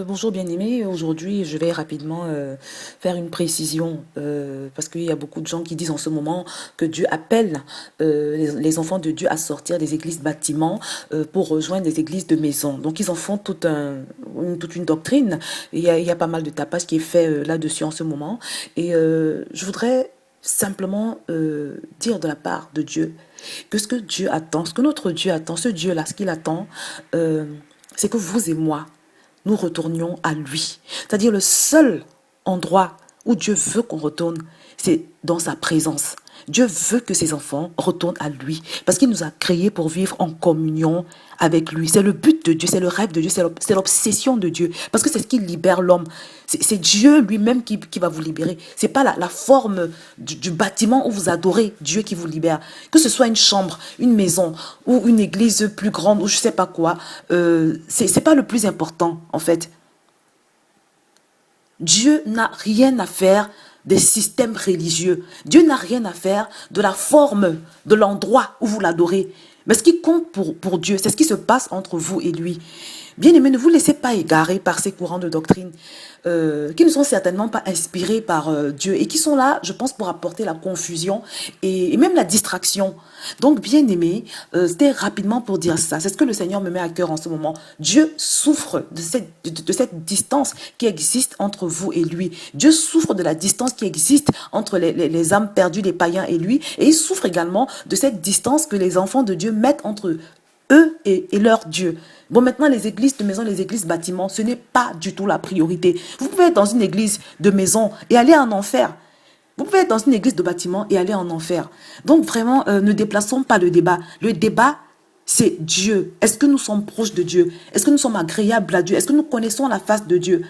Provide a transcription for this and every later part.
Bonjour bien-aimés, aujourd'hui je vais rapidement faire une précision parce qu'il y a beaucoup de gens qui disent en ce moment que Dieu appelle les enfants de Dieu à sortir des églises bâtiments pour rejoindre les églises de maison. Donc ils en font toute une doctrine. Il y a pas mal de tapage qui est fait là-dessus en ce moment et je voudrais simplement dire de la part de Dieu que ce que Dieu attend, ce que notre Dieu attend, ce Dieu-là, ce qu'il attend, c'est que vous et moi, nous retournions à lui. C'est-à-dire le seul endroit où Dieu veut qu'on retourne, c'est dans sa présence. Dieu veut que ses enfants retournent à lui parce qu'il nous a créés pour vivre en communion avec lui. C'est le but de Dieu, c'est le rêve de Dieu, c'est l'obsession de Dieu parce que c'est ce qui libère l'homme. C'est Dieu lui-même qui va vous libérer. C'est pas la forme du bâtiment où vous adorez Dieu qui vous libère. Que ce soit une chambre, une maison ou une église plus grande ou je sais pas quoi, c'est pas le plus important en fait. Dieu n'a rien à faire des systèmes religieux. Dieu n'a rien à faire de la forme, de l'endroit où vous l'adorez. Mais ce qui compte pour Dieu, c'est ce qui se passe entre vous et lui. Bien-aimés, ne vous laissez pas égarer par ces courants de doctrine qui ne sont certainement pas inspirés par Dieu et qui sont là, je pense, pour apporter la confusion et même la distraction. Donc, bien-aimés, c'était rapidement pour dire ça. C'est ce que le Seigneur me met à cœur en ce moment. Dieu souffre de cette distance qui existe entre vous et lui. Dieu souffre de la distance qui existe entre les âmes perdues des païens et lui. Et il souffre également de cette distance que les enfants de Dieu mettent entre eux et leur Dieu. Bon, maintenant, les églises de maison, les églises bâtiments, ce n'est pas du tout la priorité. Vous pouvez être dans une église de maison et aller en enfer. Vous pouvez être dans une église de bâtiment et aller en enfer. Donc, vraiment, ne déplaçons pas le débat. Le débat, c'est Dieu. Est-ce que nous sommes proches de Dieu? Est-ce que nous sommes agréables à Dieu? Est-ce que nous connaissons la face de Dieu?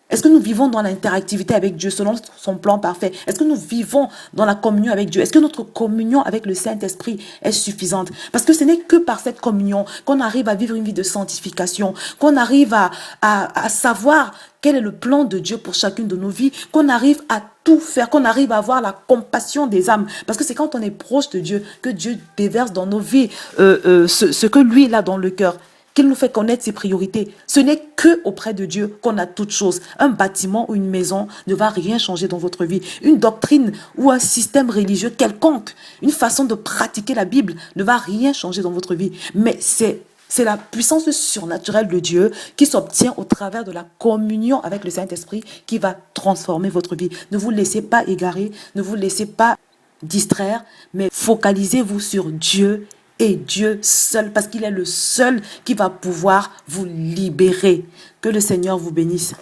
Est-ce que nous vivons dans l'interactivité avec Dieu selon son plan parfait? Est-ce que nous vivons dans la communion avec Dieu? Est-ce que notre communion avec le Saint-Esprit est suffisante? Parce que ce n'est que par cette communion qu'on arrive à vivre une vie de sanctification, qu'on arrive à savoir quel est le plan de Dieu pour chacune de nos vies, qu'on arrive à tout faire, qu'on arrive à avoir la compassion des âmes. Parce que c'est quand on est proche de Dieu que Dieu déverse dans nos vies ce que lui, il a dans le cœur, qu'il nous fait connaître ses priorités. Ce n'est que auprès de Dieu qu'on a toutes choses. Un bâtiment ou une maison ne va rien changer dans votre vie. Une doctrine ou un système religieux quelconque, une façon de pratiquer la Bible ne va rien changer dans votre vie. Mais c'est la puissance surnaturelle de Dieu qui s'obtient au travers de la communion avec le Saint-Esprit qui va transformer votre vie. Ne vous laissez pas égarer, ne vous laissez pas distraire, mais focalisez-vous sur Dieu et Dieu seul, parce qu'il est le seul qui va pouvoir vous libérer. Que le Seigneur vous bénisse.